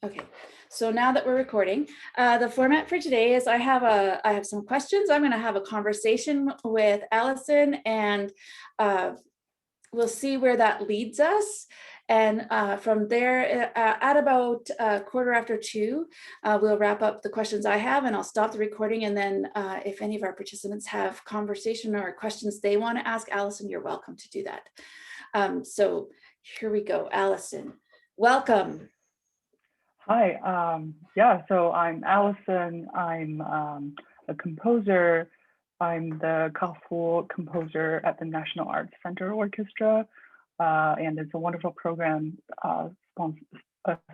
Okay, so now that we're recording, the format for today is I have some questions. I'm going to have a conversation with Alison, and we'll see where that leads us. And from there, at about 2:15, we'll wrap up the questions I have, and I'll stop the recording. And then if any of our participants have conversation or questions they want to ask Alison, you're welcome to do that. So here we go. Alison, welcome. Hi, so I'm Alison. I'm a composer. I'm the Carrefoure Composer at the National Arts Center Orchestra, and it's a wonderful program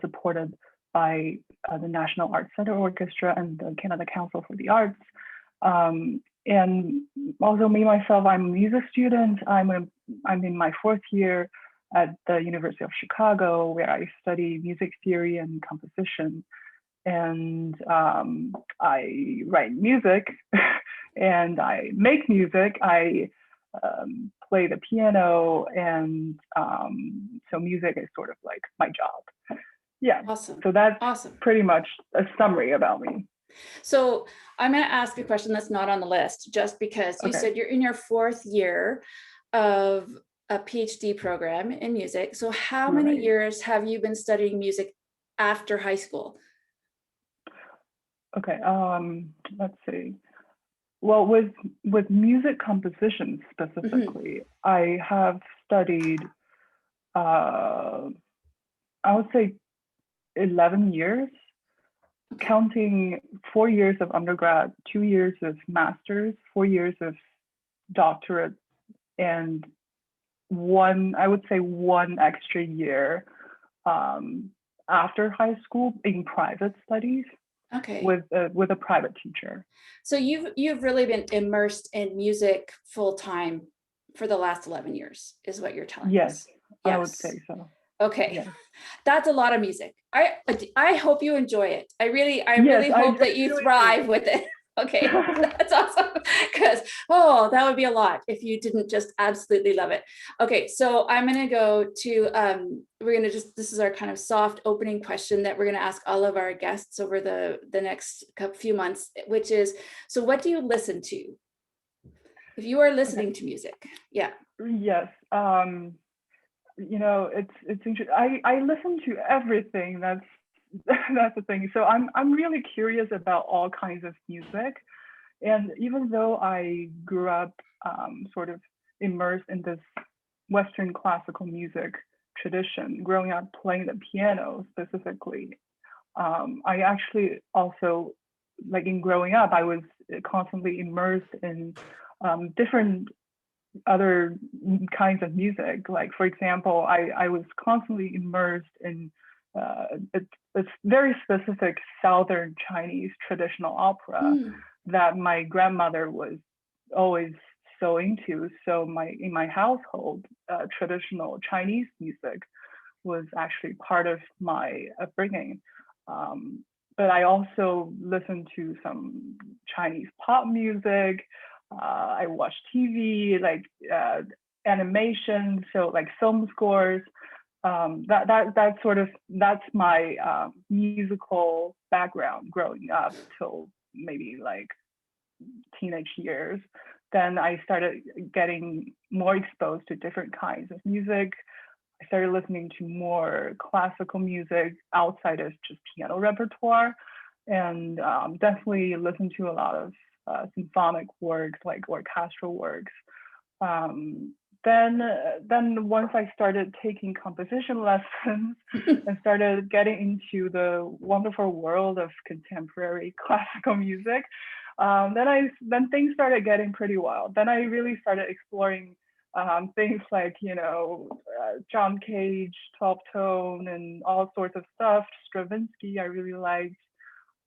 supported by the National Arts Center Orchestra and the Canada Council for the Arts. And also myself, I'm a music student. I'm in my 4th year at the University of Chicago, where I study music theory and composition. And I write music and I make music. I play the piano, and so music is sort of like my job. Yeah, Awesome. So that's awesome. Pretty much a summary about me. So I'm going to ask a question that's not on the list, just because you said you're in your 4th year of a PhD program in music. So how many years have you been studying music after high school? Okay, let's see. Well, with music composition specifically, I have studied, I would say 11 years, counting 4 years of undergrad, 2 years of master's, 4 years of doctorate, and one extra year after high school in private studies. Okay. With a private teacher. So you've really been immersed in music full time for the last 11 years, is what you're telling us. Yes, I would say so. Okay, yes. That's a lot of music. I hope you enjoy it. I really hope that you thrive with it. Okay, that's awesome. Because that would be a lot if you didn't just absolutely love it. Okay, so I'm gonna go to this is our kind of soft opening question that we're gonna ask all of our guests over the next few months, which is, so what do you listen to if you are listening to music? Yeah. Yes. It's interesting. I listen to everything. That's the thing. So I'm really curious about all kinds of music, and even though I grew up sort of immersed in this Western classical music tradition, growing up playing the piano specifically, I actually also, like in growing up, I was constantly immersed in different other kinds of music. Like, for example, I was constantly immersed in it's very specific Southern Chinese traditional opera that my grandmother was always so into. So in my household, traditional Chinese music was actually part of my upbringing. But I also listened to some Chinese pop music. I watch TV, like animation, so like film scores. That's my musical background growing up till maybe like teenage years. Then I started getting more exposed to different kinds of music. I started listening to more classical music outside of just piano repertoire, and definitely listened to a lot of symphonic works, like orchestral works. Then once I started taking composition lessons and started getting into the wonderful world of contemporary classical music, then things started getting pretty wild. Then I really started exploring things like, John Cage, 12 tone, and all sorts of stuff. Stravinsky, I really liked.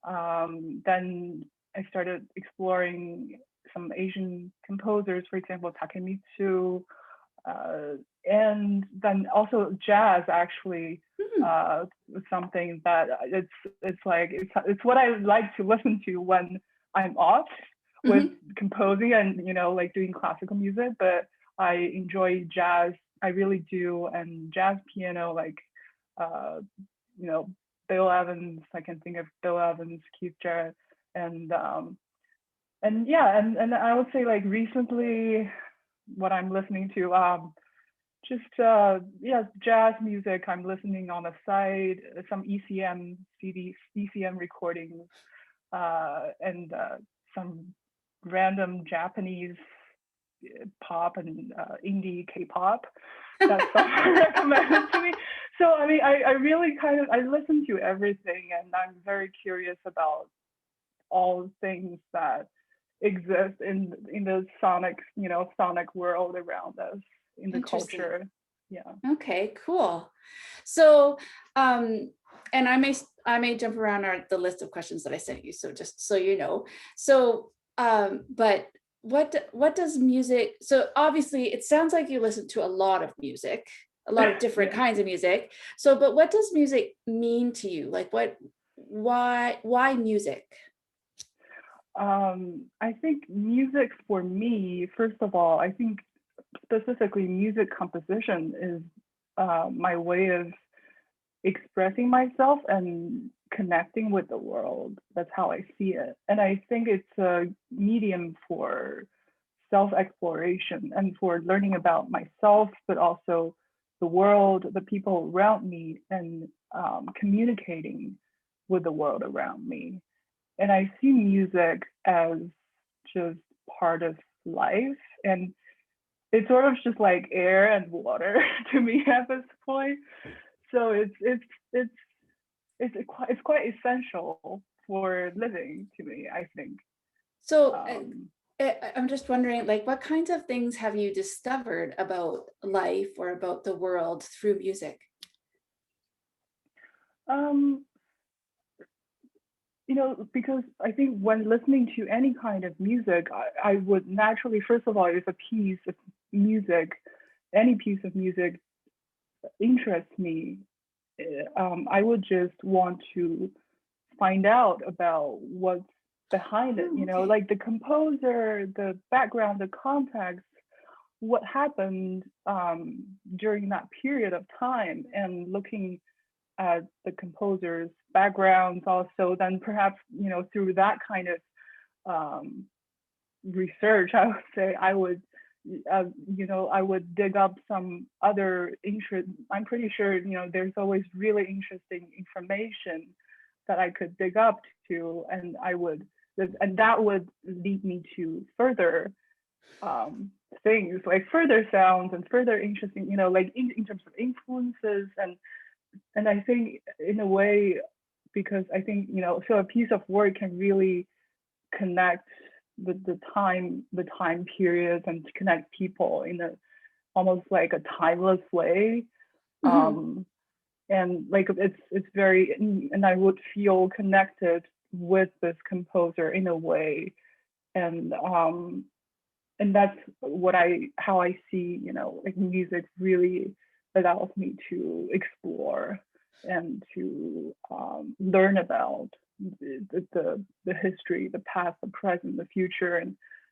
Then I started exploring some Asian composers, for example, Takemitsu, and then also jazz. Actually, something that it's what I like to listen to when I'm off with composing and like doing classical music. But I enjoy jazz, I really do, and jazz piano, like Bill Evans. I can think of Bill Evans, Keith Jarrett, and yeah, and I would say like recently, what I'm listening to, just yeah, jazz music. I'm listening on the side, some ECM CDs, ECM recordings, and some random Japanese pop and indie K-pop that someone recommended to me. So I mean, I really kind of I listen to everything, and I'm very curious about all things that exist in the sonic, sonic world around us, in the Interesting. culture. Yeah. Okay, cool. So, and I may jump around the list of questions that I sent you. So just so you know. So, but what does music? So obviously, it sounds like you listen to a lot of music, a lot of different Yeah. kinds of music. So, but what does music mean to you? Like, why music? I think music for me, first of all, I think specifically music composition is my way of expressing myself and connecting with the world. That's how I see it. And I think it's a medium for self-exploration and for learning about myself, but also the world, the people around me, and communicating with the world around me. And I see music as just part of life. And it's sort of just like air and water to me at this point. So it's quite essential for living to me, I think. So, Um, I'm just wondering, like, what kinds of things have you discovered about life or about the world through music? um, because I think when listening to any kind of music, I would naturally, first of all, if a piece of music, any piece of music interests me, I would just want to find out about what's behind it, Oh, okay. like the composer, the background, the context, what happened during that period of time, and looking at the composer's backgrounds also, then perhaps, through that kind of research, I would say I would dig up some other interest. I'm pretty sure, there's always really interesting information that I could dig up to, and that would lead me to further things, like further sounds and further interesting, like in terms of influences. And I think in a way, because I think, so a piece of work can really connect the time periods, and to connect people in a almost like a timeless way. Mhm. And like it's very, and I would feel connected with this composer in a way. And that's how I see, like music really allows me to explore and to learn about the history, the past, the present, the future,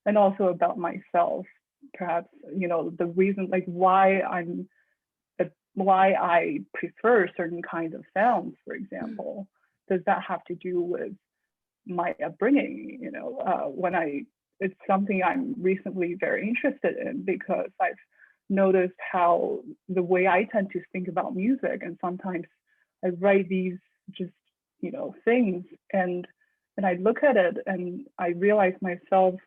and also about myself. Perhaps, the reason, like why I prefer certain kinds of sounds, for example. Does that have to do with my upbringing? It's something I'm recently very interested in, because I've noticed how the way I tend to think about music, and sometimes I write these just, things, and I look at it and I realize myself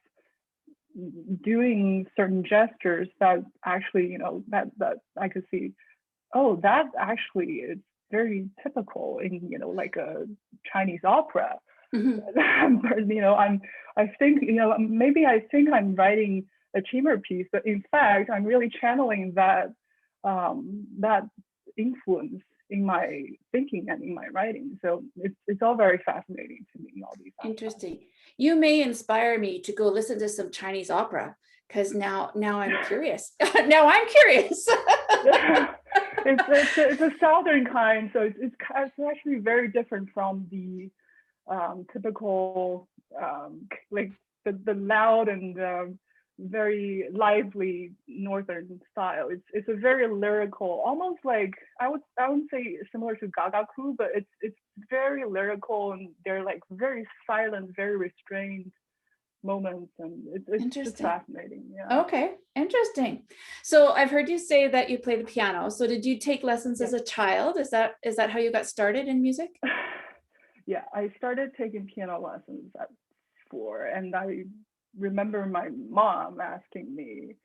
doing certain gestures that actually, that I could see, oh, that actually is very typical in, like a Chinese opera. Mhm. I think, maybe I think I'm writing a chamber piece, but in fact, I'm really channeling that influence in my thinking and in my writing. So it's all very fascinating to me, all these aspects. Interesting. You may inspire me to go listen to some Chinese opera, because now I'm curious. Now I'm curious. It's a southern kind, so it's actually very different from the typical, like the loud and very lively northern style. It's a very lyrical, almost like I wouldn't say similar to gagaku, but it's very lyrical, and they're like very silent, very restrained moments, and it's just Interesting. fascinating. Yeah. Okay, interesting. So I've heard you say that you play the piano. So did you take lessons Yeah. as a child? Is that how you got started in music? Yeah, I started taking piano lessons at 4, and I remember my mom asking me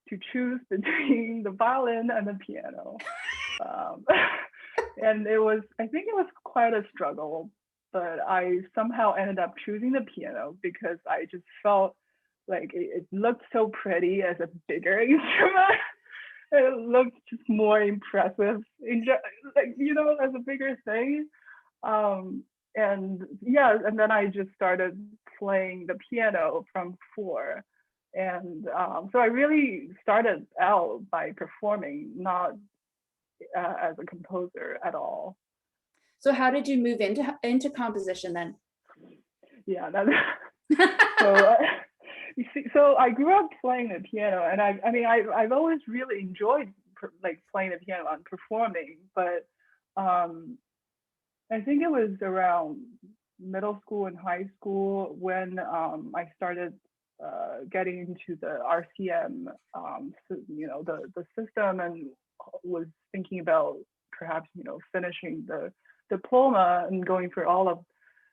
to choose between the violin and the piano. Um, and I think it was quite a struggle, but I somehow ended up choosing the piano because I just felt like it looked so pretty as a bigger instrument. It looked just more impressive, like, as a bigger thing. Um, and yeah, and then I just started playing the piano from 4. And so I really started out by performing, not as a composer at all. So how did you move into composition then? Yeah, that, so you see, so I grew up playing the piano, and I mean, I've always really enjoyed like playing the piano and performing, but um, I think it was around middle school and high school when I started getting into the RCM, the system, and was thinking about perhaps, finishing the diploma and going for all of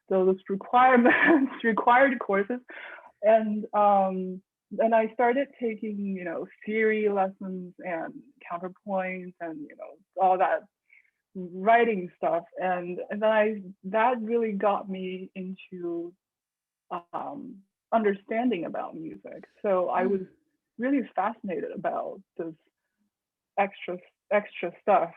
those required courses. And then I started taking, theory lessons and counterpoints and, all that writing stuff, and then that really got me into um, understanding about music. So I was really fascinated about this extra extra stuff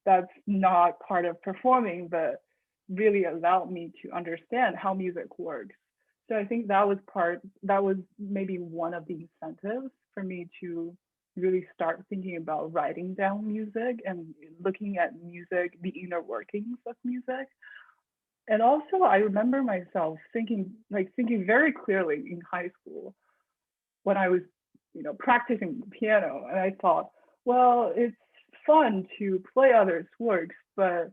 that's not part of performing, but really allowed me to understand how music works. So I think that was maybe one of the incentives for me to really start thinking about writing down music and looking at music, the inner workings of music. And also I remember myself thinking very clearly in high school when I was, practicing the piano, and I thought, well, it's fun to play others' works, but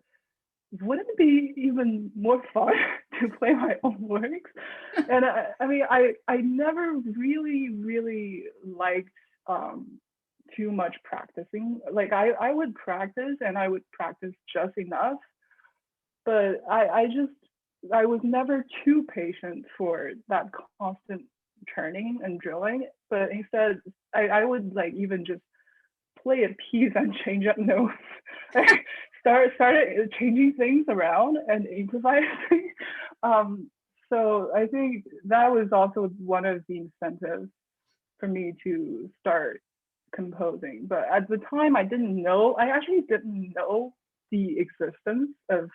wouldn't it be even more fun to play my own works? And I mean, I never really liked too much practicing. Like I would practice, and I would practice just enough, but I was never too patient for that constant turning and drilling. But instead, I would like even just play a piece and change up notes. Started changing things around and improvising. Um, so I think that was also one of the incentives for me to start composing. But at the time, I actually didn't know the existence of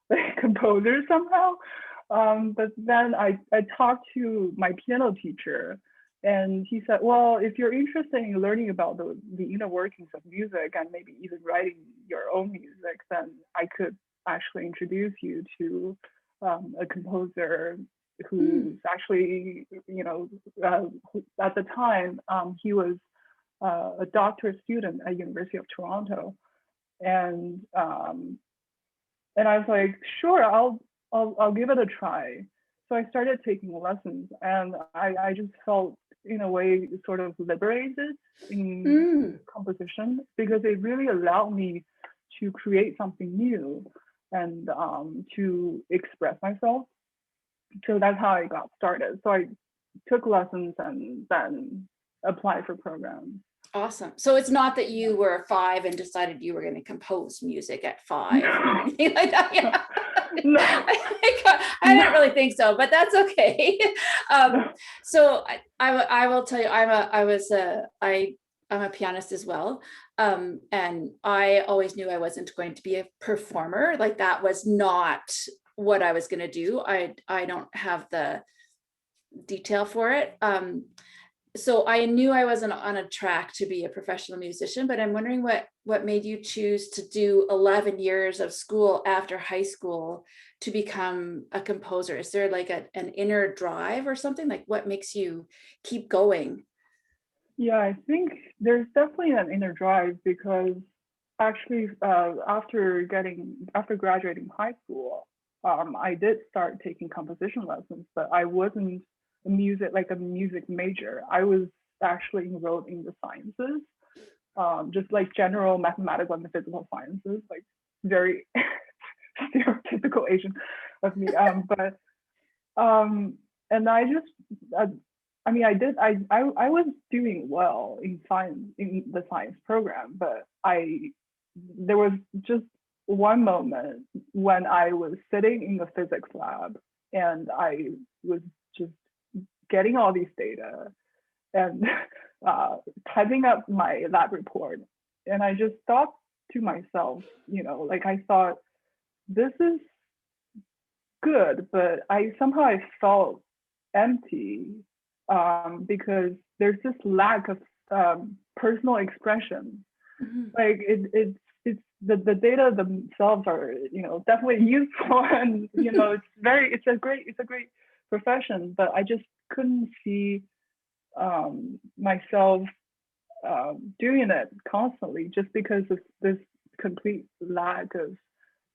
like composers somehow. But then I talked to my piano teacher, and he said, well, if you're interested in learning about the inner workings of music and maybe even writing your own music, then I could actually introduce you to a composer who's actually, at the time, he was a doctorate student at University of Toronto. And I was like, sure, I'll give it a try. So I started taking lessons, and I just felt in a way sort of liberated in composition, because it really allowed me to create something new and to express myself. So that's how I got started. So I took lessons and then applied for programs. Awesome. So it's not that you were 5 and decided you were going to compose music at 5 or anything like that. Yeah. No. I didn't really think so, but that's okay. So I will tell you, I'm a pianist as well. And I always knew I wasn't going to be a performer. Like that was not what I was going to do. I don't have the detail for it. So I knew I wasn't on a track to be a professional musician, but I'm wondering what made you choose to do 11 years of school after high school to become a composer? Is there like an inner drive or something? Like what makes you keep going? Yeah, I think there's definitely an inner drive because actually after graduating high school, I did start taking composition lessons, but I wasn't a music major. I was actually enrolled in the sciences, just like general mathematical and physical sciences, like very stereotypical Asian of me. But and I just uh, I mean, I was doing well in science in the science program, but there was just one moment when I was sitting in the physics lab and I was just getting all these data and typing up my lab report, and I just thought to myself, like I thought this is good, but I felt empty because there's this lack of personal expression. Mhm. Like it's the data themselves are definitely useful and it's a great profession, but I just couldn't see myself doing it constantly just because of this complete lack of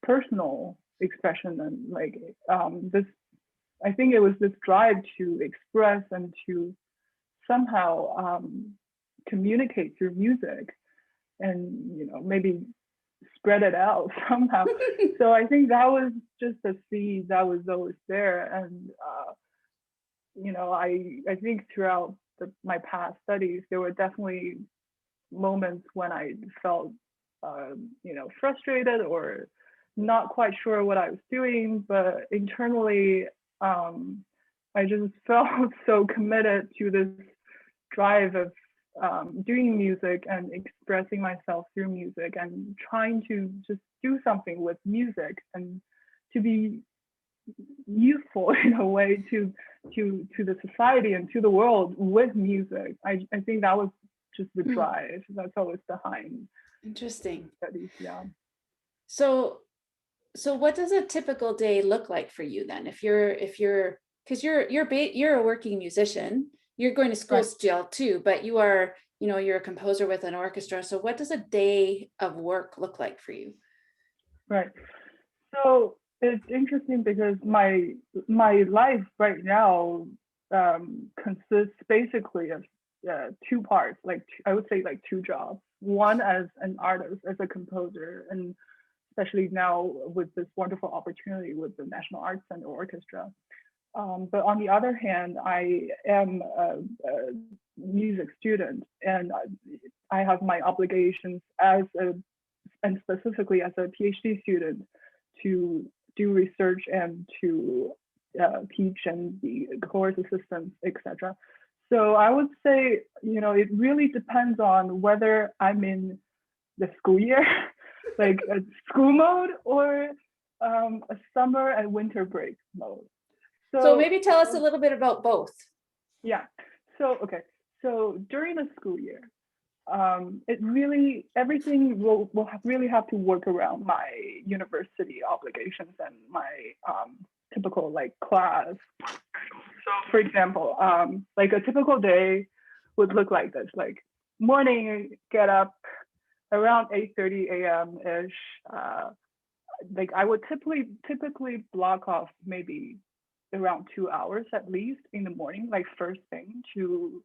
personal expression and like this I think it was this drive to express and to somehow communicate through music and maybe spread it out somehow. So I think that was just a seed that was always there, and I think throughout my past studies there were definitely moments when I felt frustrated or not quite sure what I was doing, but internally I just felt so committed to this drive of doing music and expressing myself through music and trying to just do something with music and to be useful in a way to the society and to the world with music. I think that was just the Hmm. drive that's always behind Interesting. studies. Yeah. So, so what does a typical day look like for you then? If you're because you're a working musician, you're going to school Right. still too, but you're a composer with an orchestra. So what does a day of work look like for you? Right. So it's interesting because my life right now consists basically of two parts. Like I would say like two jobs. One as an artist, as a composer, and especially now with this wonderful opportunity with the National Arts Center Orchestra. But on the other hand, I am a music student, and I have my obligations and specifically as a PhD student to do research and to teach and be course assistant, etc. So I would say, it really depends on whether I'm in the school year, like a school mode, or a summer and winter break mode. So So maybe tell us a little bit about both. yeah, so okay, so during the school year, it really everything really have to work around my university obligations and my typical like class. So for example, like a typical day would look like this: like morning, get up around 8:30 a.m. ish. Like I would typically block off maybe around 2 hours at least in the morning, like first thing to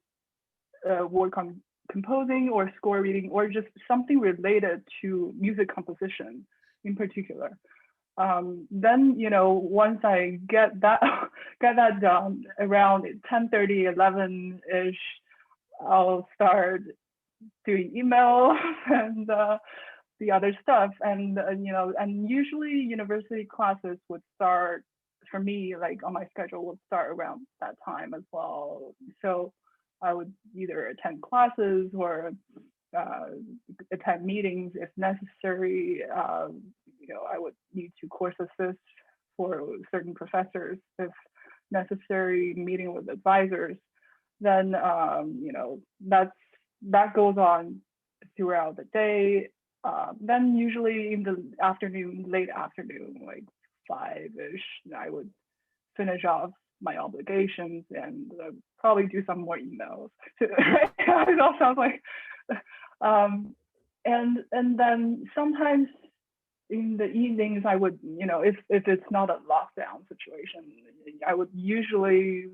work on composing or score reading or just something related to music composition in particular. Then once I get that get that done around 10:30, 11 ish, I'll start doing emails and the other stuff. And usually university classes would start for me, like on my schedule, would start around that time as well. So I would either attend classes or uh, attend meetings if necessary. I would need to course assist for certain professors if necessary, meeting with advisors. Then that goes on throughout the day. Then usually in the afternoon, late afternoon, like 5-ish, I would finish off my obligations and probably do some more emails. It all sounds like, and then sometimes in the evenings I would, if it's not a lockdown situation, I would usually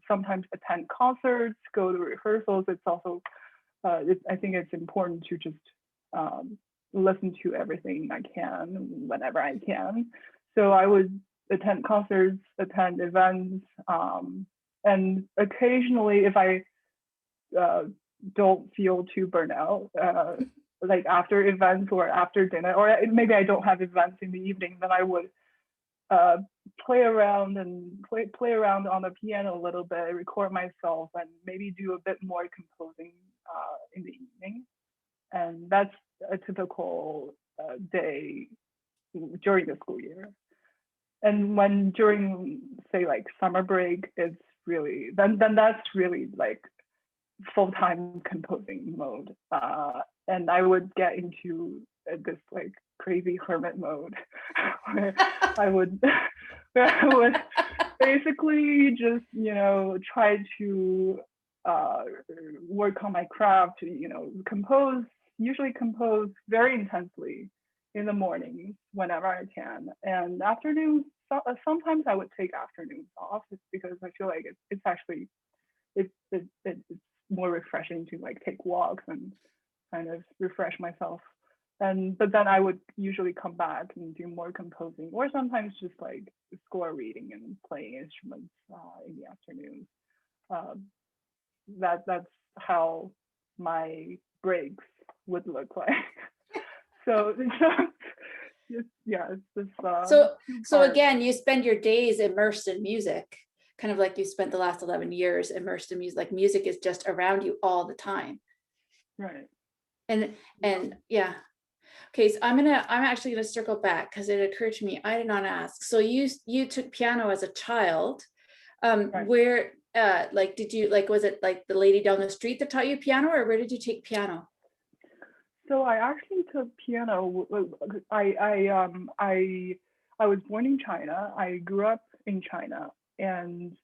sometimes attend concerts, go to rehearsals. It's also, I think it's important to just listen to everything I can whenever I can. So I would attend concerts, attend events, and occasionally if I don't feel too burnt out, like after events or after dinner, or maybe I don't have events in the evening, then I would play around on the piano a little bit, record myself, and maybe do a bit more composing in the evening. And that's a typical day during the school year. And when during, say, like summer break, it's really, then that's really like full-time composing mode. And I would get into this like crazy hermit mode where I would basically just, try to work on my craft, usually compose very intensely in the mornings whenever I can. And afternoons, sometimes I would take afternoons off because I feel like it's actually, it's more refreshing to like take walks and kind of refresh myself. But then I would usually come back and do more composing, or sometimes just like score reading and playing instruments in the afternoons. That's how my breaks would look like. So it's this. So again, you spend your days immersed in music, kind of like you spent the last 11 years immersed in music. Like music is just around you all the time. Right. And yeah. Okay, so I'm actually gonna circle back because it occurred to me, I did not ask. So you took piano as a child. Right. Where like did you, like, was it like the lady down the street that taught you piano, or where did you take piano? So I actually took piano. I was born in China. I grew up in China, and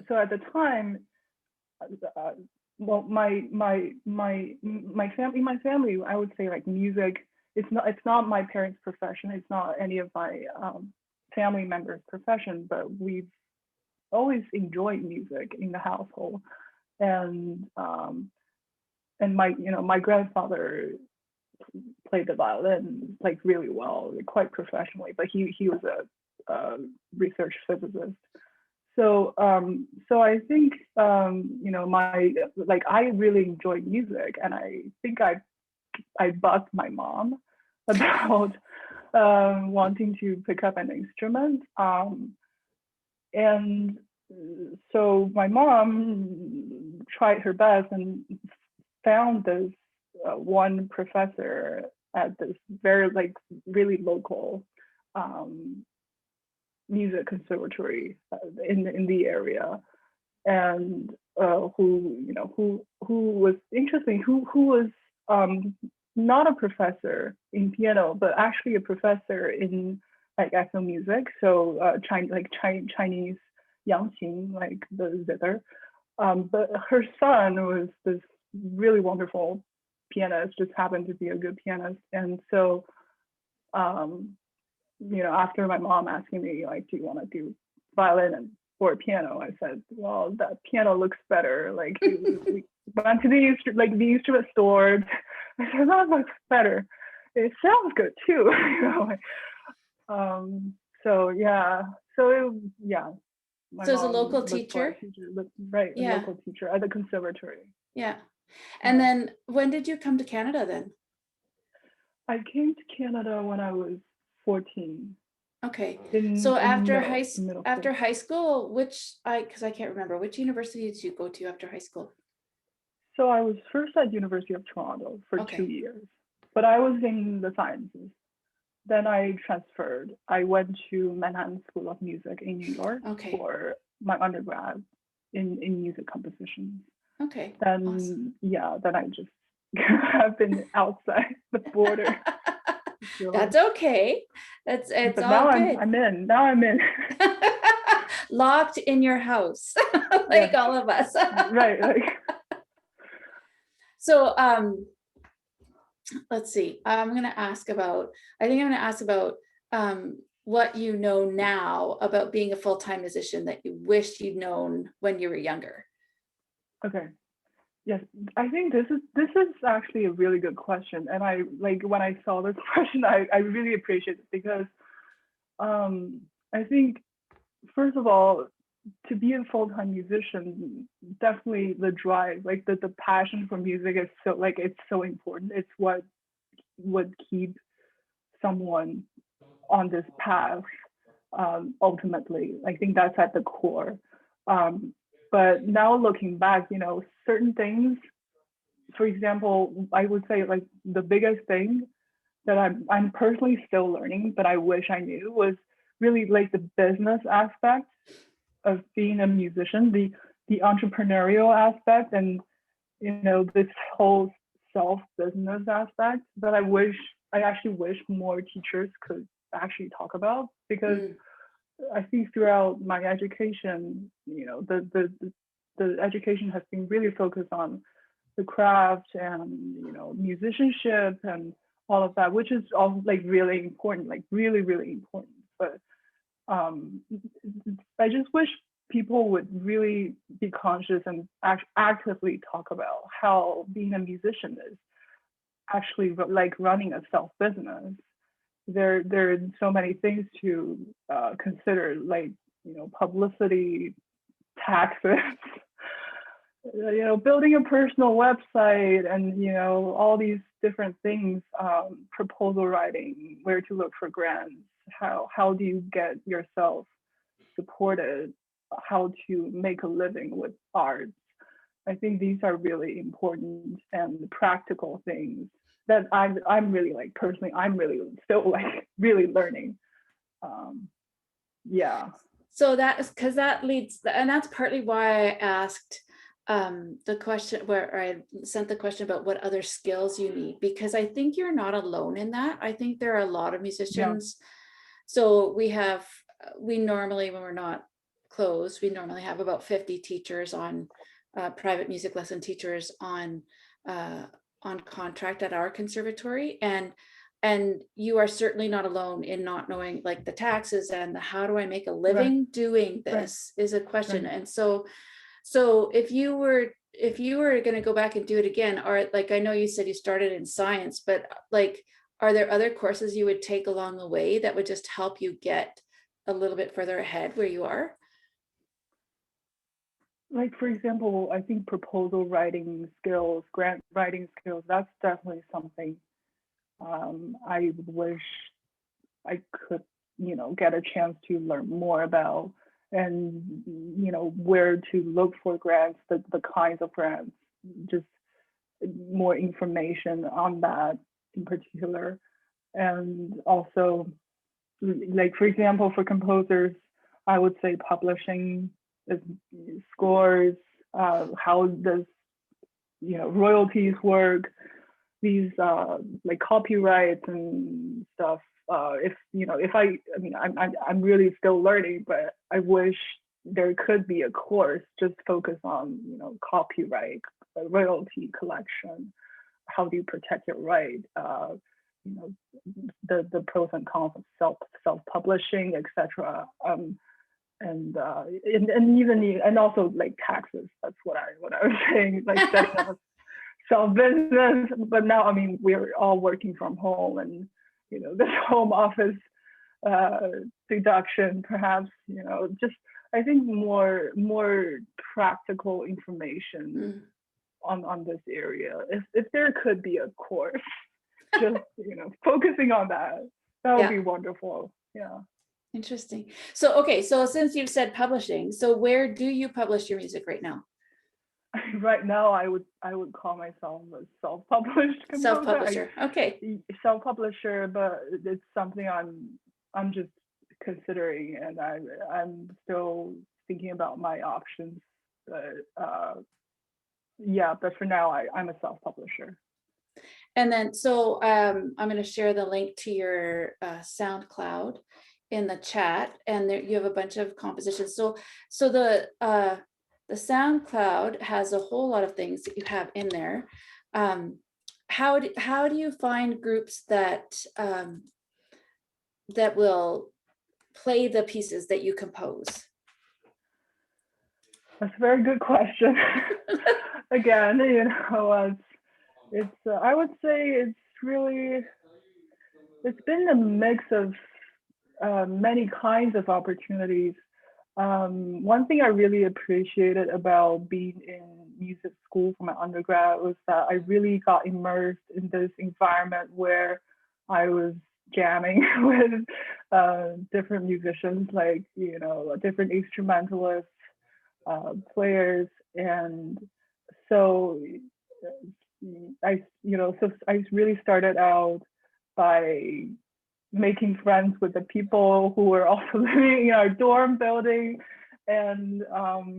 so at the time, well, my family, I would say like music. It's not my parents' profession. It's not any of my family members' profession. But we've always enjoyed music in the household, and my grandfather played the violin like really well, quite professionally, but he was a research physicist. So I think I really enjoyed music, and I think I bugged my mom about wanting to pick up an instrument, and so my mom tried her best and found this one professor at this very really local music conservatory in the area, and who was interesting, who was not a professor in piano, but actually a professor in like ethno music, so Chinese yangqin, like the zither. But her son was this really wonderful pianist, just happened to be a good pianist. And so, after my mom asking me, like, do you want to do violin or piano? I said, well, that piano looks better. Like, we went to the instrument store. I said, that looks better. It sounds good too. So yeah. So So as a local teacher? Right, yeah. A local teacher at the conservatory. Yeah. And then when did you come to Canada then? I came to Canada when I was 14. Okay. So after high school, because I can't remember, which university did you go to after high school? So I was first at University of Toronto for 2 years, but I was in the sciences. Then I transferred. I went to Manhattan School of Music in New York for my undergrad in music composition. Okay. Then awesome. then I just have been outside the border. That's okay. It's But all now good. I'm in. Now I'm in. Locked in your house, like Yes. all of us. Right. Like. So let's see. I think I'm going to ask about what you know now about being a full-time musician that you wished you'd known when you were younger. Okay. Yes, I think this is actually a really good question, and I like when I saw this question, I really appreciate it because I think first of all, to be a full-time musician, definitely the drive, like the passion for music is so like it's so important. It's what would keep someone on this path ultimately. I think that's at the core. But now looking back, certain things, for example, I would say like the biggest thing that I'm personally still learning, but I wish I knew was really like the business aspect of being a musician, the entrepreneurial aspect, and this whole self-business aspect that I actually wish more teachers could actually talk about, because I think throughout my education, the education has been really focused on the craft and musicianship and all of that, which is all like really important, like really really important. But I just wish people would really be conscious and actively talk about how being a musician is actually like running a self business. There are so many things to consider, like publicity, taxes, building a personal website, and all these different things, proposal writing, where to look for grants, how do you get yourself supported, how to make a living with art. I think these are really important and practical things that I'm really like personally I'm really still like really learning. Yeah. So that is because that leads, and that's partly why I asked the question, where I sent the question about what other skills you need, because I think you're not alone in that. I think there are a lot of musicians. Yeah. So we normally, when we're not closed, we normally have about 50 teachers on private music lesson teachers on contract at our conservatory, and you are certainly not alone in not knowing like the taxes and the how do I make a living doing this is a question. And so if you were going to go back and do it again, or like I know you said you started in science, but like are there other courses you would take along the way that would just help you get a little bit further ahead where you are? Like, for example, I think proposal writing skills, grant writing skills, that's definitely something I wish I could, get a chance to learn more about, and, where to look for grants, the kinds of grants, just more information on that in particular. And also, like, for example, for composers, I would say publishing scores, how does royalties work, these like copyrights and stuff. I'm really still learning, but I wish there could be a course just focused on copyright, royalty collection, how do you protect your right, the pros and cons of self-publishing, etc. And even and also like taxes. That's what I was saying, like setting up a self-business. But now, I mean, we're all working from home, and this home office deduction, perhaps, just I think more practical information on this area. If there could be a course, just focusing on that would be wonderful. Yeah. Interesting. So, okay. So since you've said publishing, so where do you publish your music right now? Right now, I would call myself a self-published composer. Self-publisher. Okay. Self-publisher, but it's something I'm just considering, and I'm still thinking about my options. But yeah, but for now, I'm a self-publisher. And then, so I'm going to share the link to your SoundCloud in the chat, and there you have a bunch of compositions. So the SoundCloud has a whole lot of things that you have in there. How do you find groups that that will play the pieces that you compose? That's a very good question. Again, you know, it's I would say it's been a mix of many kinds of opportunities. One thing I really appreciated about being in music school for my undergrad was that I really got immersed in this environment where I was jamming with different musicians, like, you know, different instrumentalists, players. And so I really started out by making friends with the people who were also living in our dorm building, and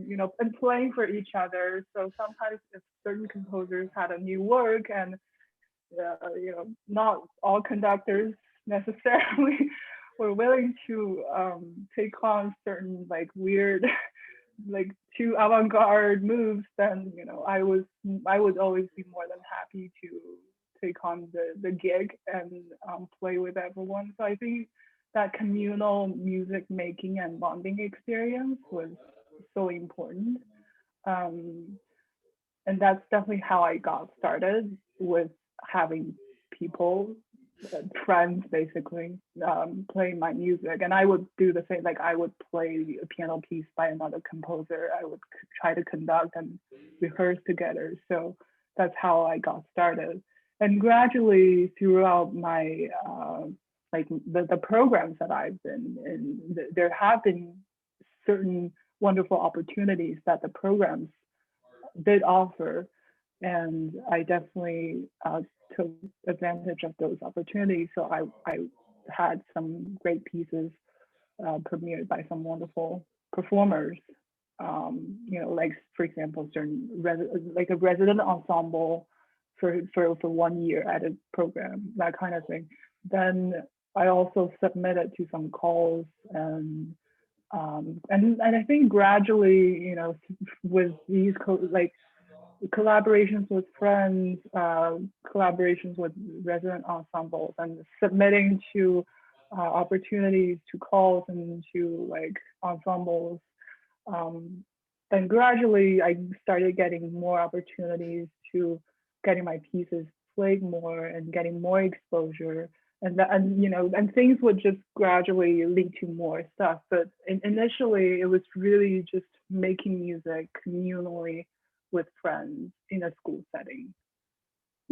you know, and playing for each other. So sometimes if certain composers had a new work, and you know, not all conductors necessarily were willing to take on certain like weird like too avant-garde moves, then you know, I would always be more than happy to take on the gig and play with everyone. So I think that communal music making and bonding experience was so important. Um, and that's definitely how I got started, with having people, friends basically, playing my music. And I would do the same, like I would play a piano piece by another composer. I would try to conduct and rehearse together. So that's how I got started. And gradually throughout my like the programs that I've been in, there have been certain wonderful opportunities that the programs did offer, and I definitely took advantage of those opportunities. So I had some great pieces premiered by some wonderful performers. You know, like for example, like a resident ensemble for 1 year at a program, that kind of thing. Then I also submitted to some calls, and I think gradually, you know, with these like collaborations with friends, collaborations with resident ensembles, and submitting to opportunities, to calls and to like ensembles. Then gradually I started getting more opportunities to getting my pieces played more and getting more exposure. And you know, and things would just gradually lead to more stuff. But initially it was really just making music communally with friends in a school setting.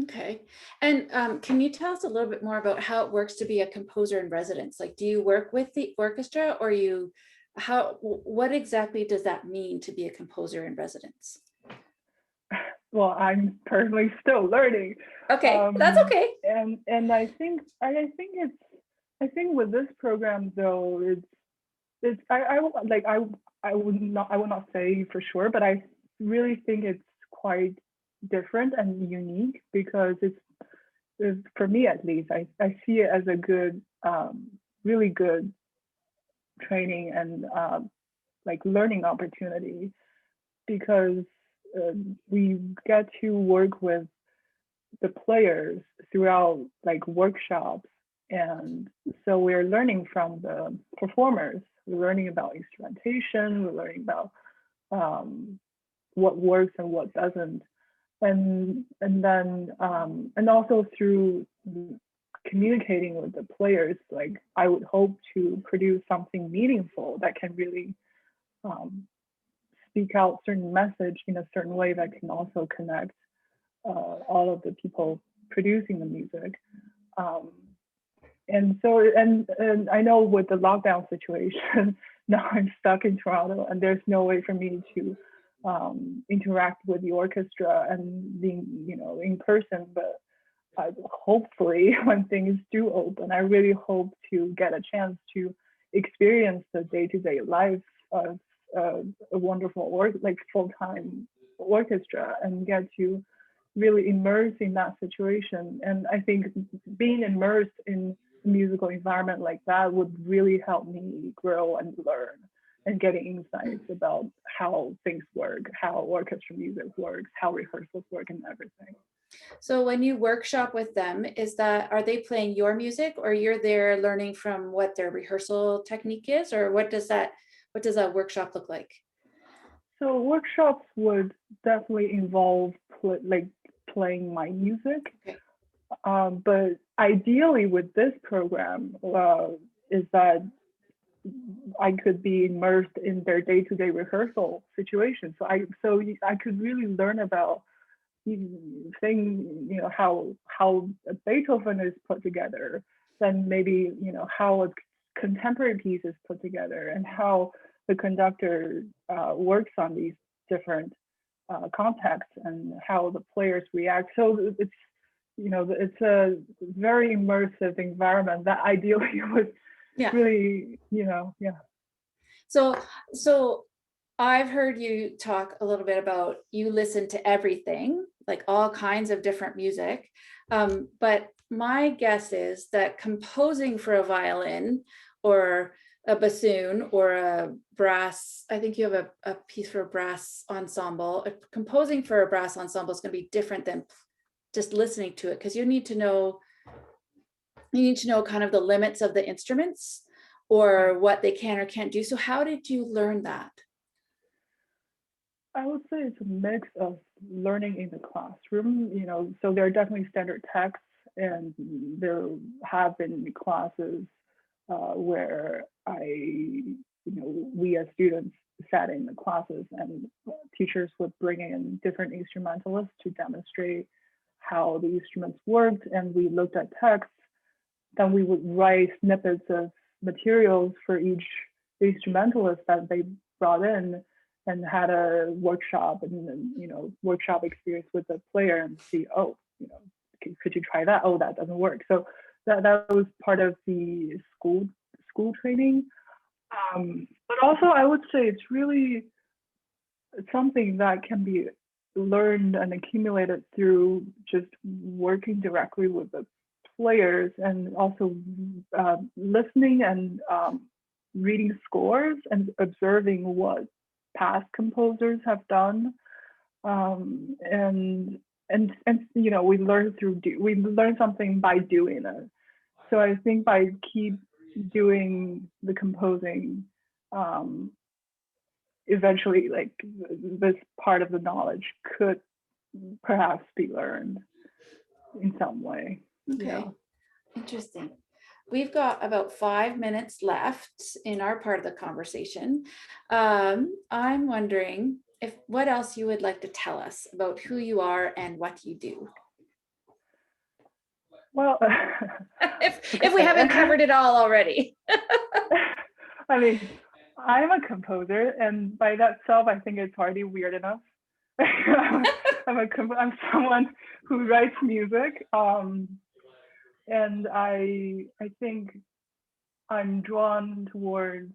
Okay. And can you tell us a little bit more about how it works to be a composer in residence? Like, do you work with the orchestra, or what exactly does that mean to be a composer in residence? Well, I'm personally still learning. Okay, that's okay. And I think with this program though, I would not say for sure, but I really think it's quite different and unique, because it's for me at least, I see it as a good, really good training and like learning opportunity, because we get to work with the players throughout like workshops. And so we're learning from the performers. We're learning about instrumentation, we're learning about what works and what doesn't. And then and also through communicating with the players, like I would hope to produce something meaningful that can really speak out certain message in a certain way that can also connect all of the people producing the music. And so, and I know with the lockdown situation, now I'm stuck in Toronto, and there's no way for me to interact with the orchestra and being, you know, in person. But hopefully, when things do open, I really hope to get a chance to experience the day-to-day life of a wonderful like full-time orchestra, and get to really immersed in that situation. And I think being immersed in a musical environment like that would really help me grow and learn and getting insights about how things work, how orchestra music works, how rehearsals work, and everything. So when you workshop with them, are they playing your music, or you're there learning from what their rehearsal technique is, or what does that workshop look like? So workshops would definitely involve playing my music. Okay. But ideally with this program is that I could be immersed in their day-to-day rehearsal situation. So I could really learn about how Beethoven is put together, then maybe how a contemporary piece is put together, and how the conductor works on these different contexts, and how the players react. So it's a very immersive environment that ideally would really, yeah. So I've heard you talk a little bit about you listen to everything, like all kinds of different music. But my guess is that composing for a violin or a bassoon or a brass, I think you have a piece for a brass ensemble. Composing for a brass ensemble is going to be different than just listening to it, because you need to know kind of the limits of the instruments or what they can or can't do. So how did you learn that? I would say it's a mix of learning in the classroom, so there are definitely standard texts, and there have been classes where we as students sat in the classes, and teachers would bring in different instrumentalists to demonstrate how the instruments worked, and we looked at texts. Then we would write snippets of materials for each instrumentalist that they brought in, and had a workshop and workshop experience with the player, and see, could you try that? Oh, that doesn't work. So that was part of the school training. But also I would say it's really something that can be learned and accumulated through just working directly with the players, and also listening and reading scores and observing what past composers have done, and we learn something by doing it. So I think by keep doing the composing, eventually, like, this part of the knowledge could perhaps be learned in some way. Okay, Yeah. interesting. We've got about 5 minutes left in our part of the conversation. I'm wondering what else you would like to tell us about who you are and what you do. Well, if we haven't covered it all already. I mean, I'm a composer, and by that self, I think it's already weird enough. I'm someone who writes music, and I think I'm drawn towards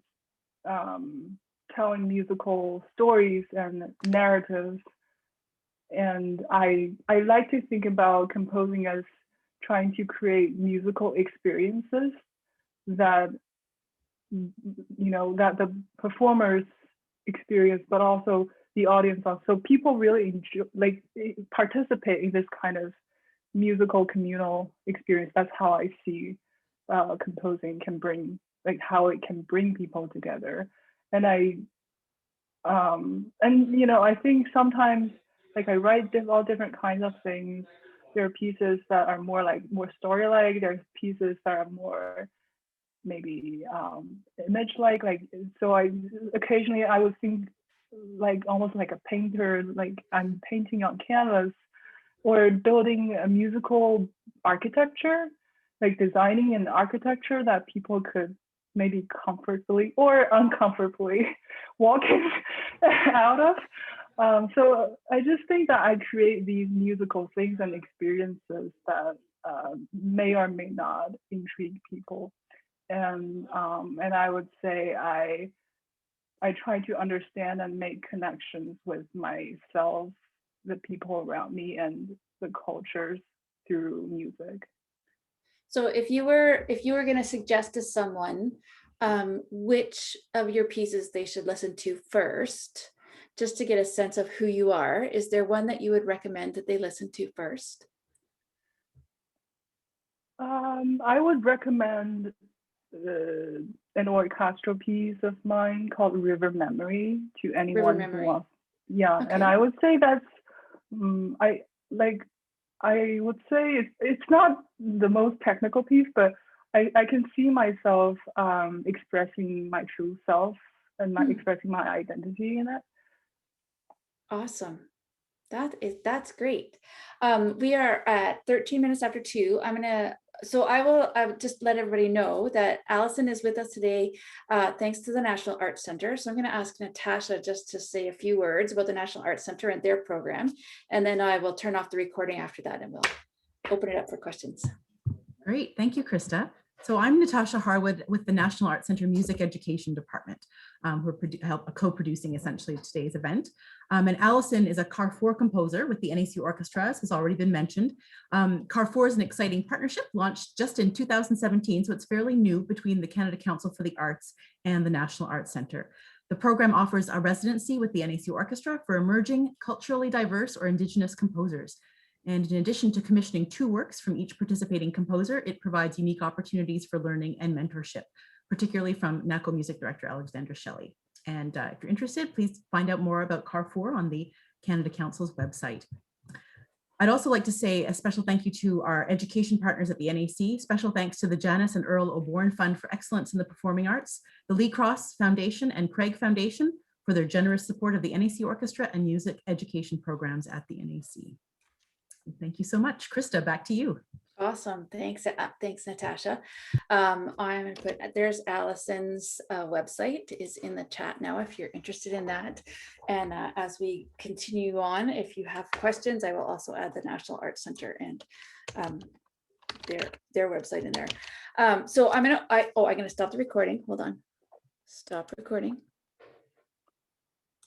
telling musical stories and narratives, and I like to think about composing as trying to create musical experiences that that the performers experience, but also the audience also. So people really enjoy, participate in this kind of musical communal experience. That's how I see composing can bring, how it can bring people together. And I think sometimes, I write all different kinds of things. There are pieces that are more story-like. There's pieces that are more maybe image-like. So I occasionally I would think almost like a painter, I'm painting on canvas, or building a musical architecture, designing an architecture that people could maybe comfortably or uncomfortably walk out of. So I just think that I create these musical things and experiences that may or may not intrigue people. And I would say I try to understand and make connections with myself the people around me and the cultures through music. So if you were going to suggest to someone which of your pieces they should listen to first, just to get a sense of who you are, is there one that you would recommend that they listen to first? I would recommend an orchestral piece of mine called River Memory to anyone who wants. Yeah, Okay. and I would say that's I would say it's not the most technical piece, but I can see myself expressing my true self and expressing my identity in it. Awesome. That's great. We are at 13 minutes after 2. I will just let everybody know that Alison is with us today, thanks to the National Arts Center. So I'm going to ask Natasha just to say a few words about the National Arts Center and their program, and then I will turn off the recording after that and we'll open it up for questions. Great, thank you, Krista. So I'm Natasha Harwood with the National Arts Center Music Education Department, who are co-producing essentially today's event. And Alison is a Carrefoure Composer with the NAC Orchestra, as has already been mentioned. Carrefoure is an exciting partnership launched just in 2017, so it's fairly new, between the Canada Council for the Arts and the National Arts Center. The program offers a residency with the NAC Orchestra for emerging, culturally diverse or Indigenous composers. And in addition to commissioning 2 works from each participating composer, it provides unique opportunities for learning and mentorship, particularly from NACO Music Director Alexandra Shelley. And if you're interested, please find out more about Carrefoure on the Canada Council's website. I'd also like to say a special thank you to our education partners at the NAC. Special thanks to the Janice and Earl O'Bourne Fund for Excellence in the Performing Arts, the Lee Cross Foundation and Craig Foundation for their generous support of the NAC Orchestra and music education programs at the NAC. Thank you so much. Krista, back to you. Awesome. Thanks, Natasha. I'm going to put, there's Alison's website is in the chat now if you're interested in that. And as we continue on, if you have questions, I will also add the National Arts Center and their website in there. So I'm going to stop the recording. Hold on. Stop recording.